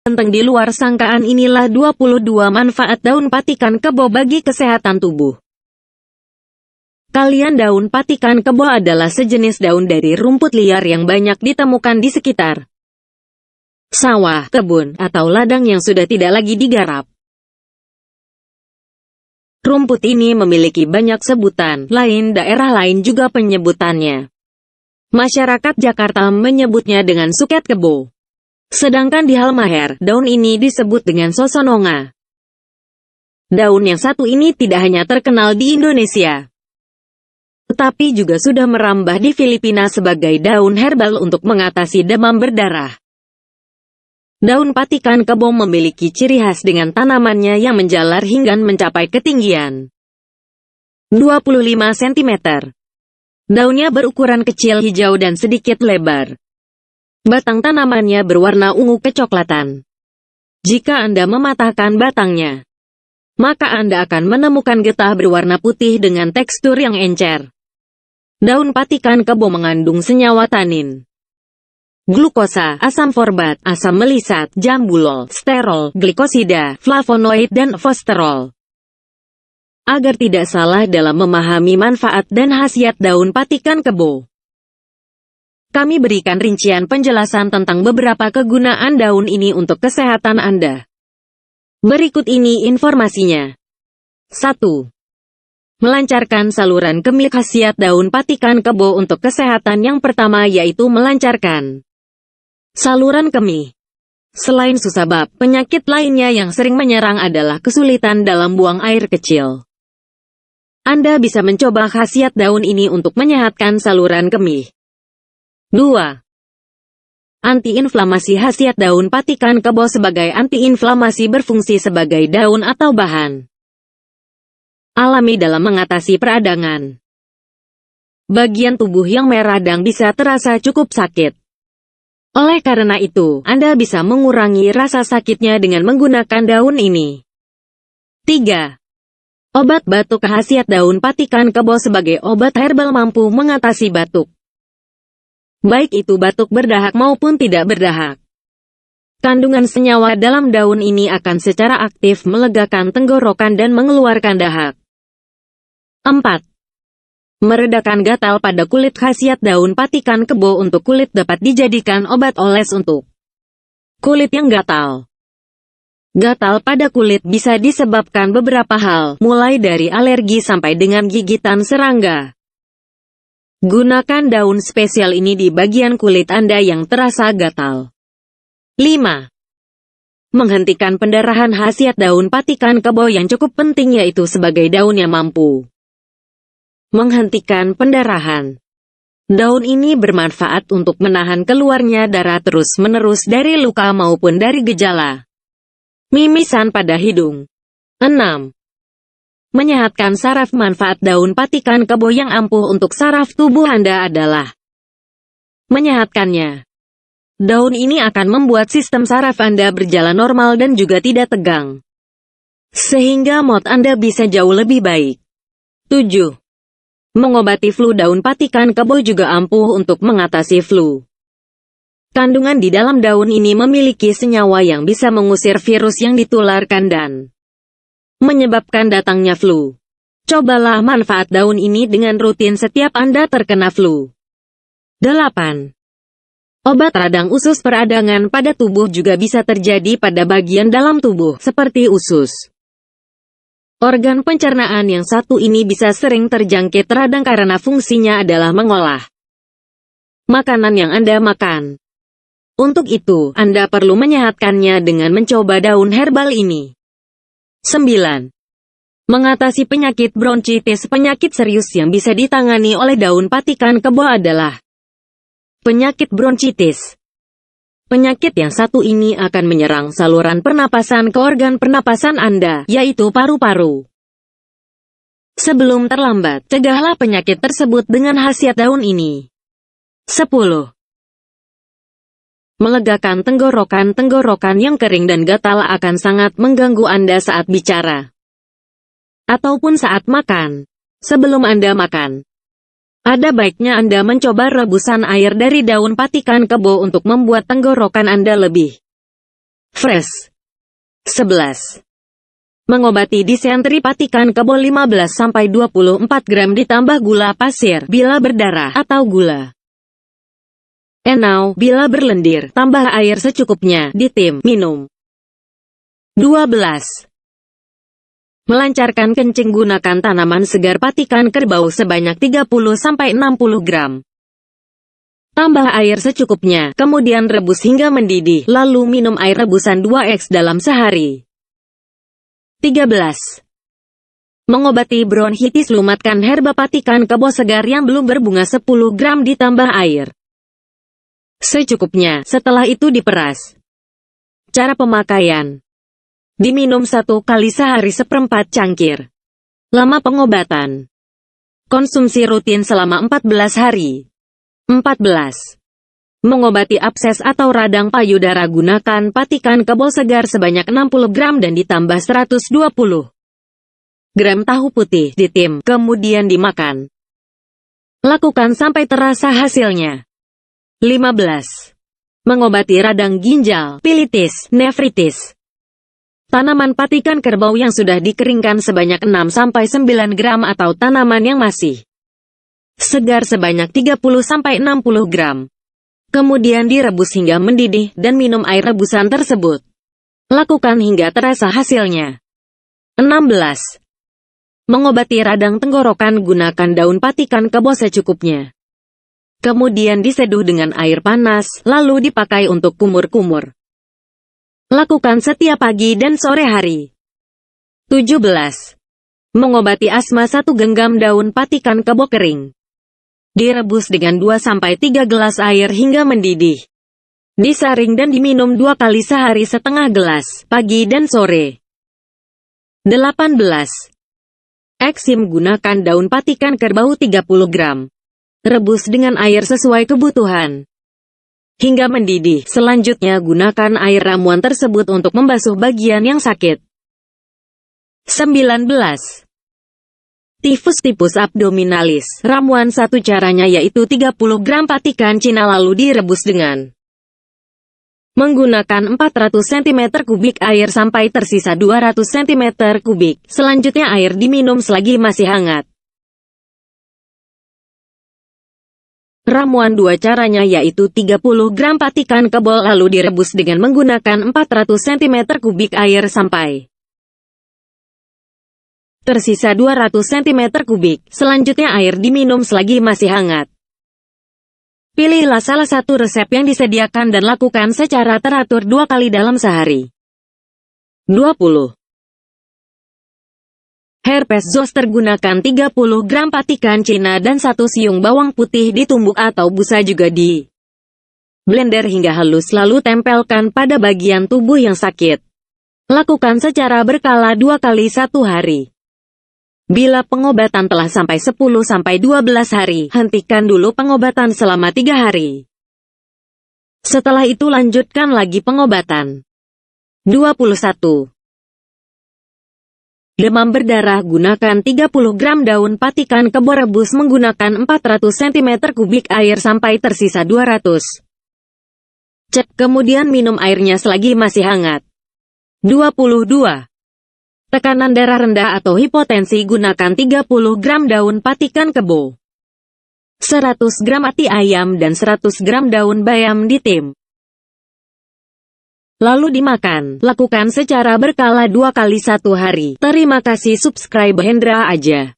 Tentang di luar sangkaan inilah 22 manfaat daun patikan kebo bagi kesehatan tubuh. Kalian, daun patikan kebo adalah sejenis daun dari rumput liar yang banyak ditemukan di sekitar sawah, kebun, atau ladang yang sudah tidak lagi digarap. Rumput ini memiliki banyak sebutan, lain daerah lain juga penyebutannya. Masyarakat Jakarta menyebutnya dengan suket kebo. Sedangkan di Halmahera, daun ini disebut dengan sosononga. Daun yang satu ini tidak hanya terkenal di Indonesia, tetapi juga sudah merambah di Filipina sebagai daun herbal untuk mengatasi demam berdarah. Daun patikan kebo memiliki ciri khas dengan tanamannya yang menjalar hingga mencapai ketinggian 25 cm. Daunnya berukuran kecil, hijau dan sedikit lebar. Batang tanamannya berwarna ungu kecoklatan. Jika Anda mematahkan batangnya, maka Anda akan menemukan getah berwarna putih dengan tekstur yang encer. Daun patikan kebo mengandung senyawa tanin, glukosa, asam forbat, asam melisat, jambulol, sterol, glikosida, flavonoid dan fosferol. Agar tidak salah dalam memahami manfaat dan khasiat daun patikan kebo, kami berikan rincian penjelasan tentang beberapa kegunaan daun ini untuk kesehatan Anda. Berikut ini informasinya. 1. Melancarkan saluran kemih. Khasiat daun patikan kebo untuk kesehatan yang pertama yaitu melancarkan saluran kemih. Selain susah bab, penyakit lainnya yang sering menyerang adalah kesulitan dalam buang air kecil. Anda bisa mencoba khasiat daun ini untuk menyehatkan saluran kemih. 2. Antiinflamasi. Khasiat daun patikan kebo sebagai antiinflamasi berfungsi sebagai daun atau bahan alami dalam mengatasi peradangan. Bagian tubuh yang meradang bisa terasa cukup sakit. Oleh karena itu, Anda bisa mengurangi rasa sakitnya dengan menggunakan daun ini. 3. Obat batuk. Khasiat daun patikan kebo sebagai obat herbal mampu mengatasi batuk, baik itu batuk berdahak maupun tidak berdahak. Kandungan senyawa dalam daun ini akan secara aktif melegakan tenggorokan dan mengeluarkan dahak. 4. Meredakan gatal pada kulit. Khasiat daun patikan kebo untuk kulit dapat dijadikan obat oles untuk kulit yang gatal. Gatal pada kulit bisa disebabkan beberapa hal, mulai dari alergi sampai dengan gigitan serangga. Gunakan daun spesial ini di bagian kulit Anda yang terasa gatal. 5. Menghentikan pendarahan. Khasiat daun patikan kebo yang cukup penting yaitu sebagai daun yang mampu menghentikan pendarahan. Daun ini bermanfaat untuk menahan keluarnya darah terus-menerus dari luka maupun dari gejala mimisan pada hidung. 6. Menyehatkan saraf. Manfaat daun patikan kebo yang ampuh untuk saraf tubuh Anda adalah menyehatkannya. Daun ini akan membuat sistem saraf Anda berjalan normal dan juga tidak tegang, sehingga mood Anda bisa jauh lebih baik. 7. Mengobati flu. Daun patikan kebo juga ampuh untuk mengatasi flu. Kandungan di dalam daun ini memiliki senyawa yang bisa mengusir virus yang ditularkan dan menyebabkan datangnya flu. Cobalah manfaat daun ini dengan rutin setiap Anda terkena flu. 8. Obat radang usus. Peradangan pada tubuh juga bisa terjadi pada bagian dalam tubuh, seperti usus. Organ pencernaan yang satu ini bisa sering terjangkit radang karena fungsinya adalah mengolah makanan yang Anda makan. Untuk itu, Anda perlu menyehatkannya dengan mencoba daun herbal ini. 9. Mengatasi penyakit bronkitis. Penyakit serius yang bisa ditangani oleh daun patikan kebo adalah penyakit bronkitis. Penyakit yang satu ini akan menyerang saluran pernapasan ke organ pernapasan Anda, yaitu paru-paru. Sebelum terlambat, cegahlah penyakit tersebut dengan khasiat daun ini. 10. Melegakan tenggorokan. Tenggorokan yang kering dan gatal akan sangat mengganggu Anda saat bicara ataupun saat makan. Sebelum Anda makan, ada baiknya Anda mencoba rebusan air dari daun patikan kebo untuk membuat tenggorokan Anda lebih Fresh. 11. Mengobati disenteri, patikan kebo 15-24 gram ditambah gula pasir bila berdarah atau gula enau bila berlendir, tambah air secukupnya, ditim, minum. 12. Melancarkan kencing, gunakan tanaman segar, patikan kerbau sebanyak 30-60 gram. Tambah air secukupnya, kemudian rebus hingga mendidih, lalu minum air rebusan 2x dalam sehari. 13. Mengobati bronkitis, lumatkan herba, patikan kebo segar yang belum berbunga 10 gram ditambah air secukupnya, setelah itu diperas. Cara pemakaian: diminum 1 kali sehari 1/4 cangkir. Lama pengobatan: konsumsi rutin selama 14 hari. 14. Mengobati abses atau radang payudara, gunakan patikan kebo segar sebanyak 60 gram dan ditambah 120 gram tahu putih, ditim, kemudian dimakan. Lakukan sampai terasa hasilnya. 15. Mengobati radang ginjal, pilitis, nefritis. Tanaman patikan kerbau yang sudah dikeringkan sebanyak 6-9 gram atau tanaman yang masih segar sebanyak 30-60 gram. Kemudian direbus hingga mendidih, dan minum air rebusan tersebut. Lakukan hingga terasa hasilnya. 16. Mengobati radang tenggorokan, gunakan daun patikan kebo secukupnya. Kemudian diseduh dengan air panas, lalu dipakai untuk kumur-kumur. Lakukan setiap pagi dan sore hari. 17. Mengobati asma, 1 genggam daun patikan kebo kering. Direbus dengan 2-3 gelas air hingga mendidih. Disaring dan diminum 2 kali sehari setengah gelas, pagi dan sore. 18. Eksim, gunakan daun patikan kerbau 30 gram. Rebus dengan air sesuai kebutuhan hingga mendidih. Selanjutnya gunakan air ramuan tersebut untuk membasuh bagian yang sakit. 19. Tifus abdominalis, ramuan 1 caranya yaitu 30 gram patikan Cina lalu direbus dengan menggunakan 400 cm kubik air sampai tersisa 200 cm kubik. Selanjutnya air diminum selagi masih hangat. Ramuan 2 caranya yaitu 30 gram patikan kebo lalu direbus dengan menggunakan 400 cm kubik air sampai tersisa 200 cm kubik. Selanjutnya air diminum selagi masih hangat. Pilihlah salah satu resep yang disediakan dan lakukan secara teratur 2 kali dalam sehari. 20. Herpes zoster, gunakan 30 gram patikan Cina dan 1 siung bawang putih ditumbuk atau busa juga di blender hingga halus lalu tempelkan pada bagian tubuh yang sakit. Lakukan secara berkala 2 kali 1 hari. Bila pengobatan telah sampai 10-12 hari, hentikan dulu pengobatan selama 3 hari. Setelah itu lanjutkan lagi pengobatan. 21. Demam berdarah, gunakan 30 gram daun patikan kebo, rebus menggunakan 400 cm kubik air sampai tersisa 200. Cek, kemudian minum airnya selagi masih hangat. 22. Tekanan darah rendah atau hipotensi, gunakan 30 gram daun patikan kebo, 100 gram ati ayam dan 100 gram daun bayam ditim. Lalu dimakan. Lakukan secara berkala 2 kali 1 hari. Terima kasih. Subscribe Hendra aja.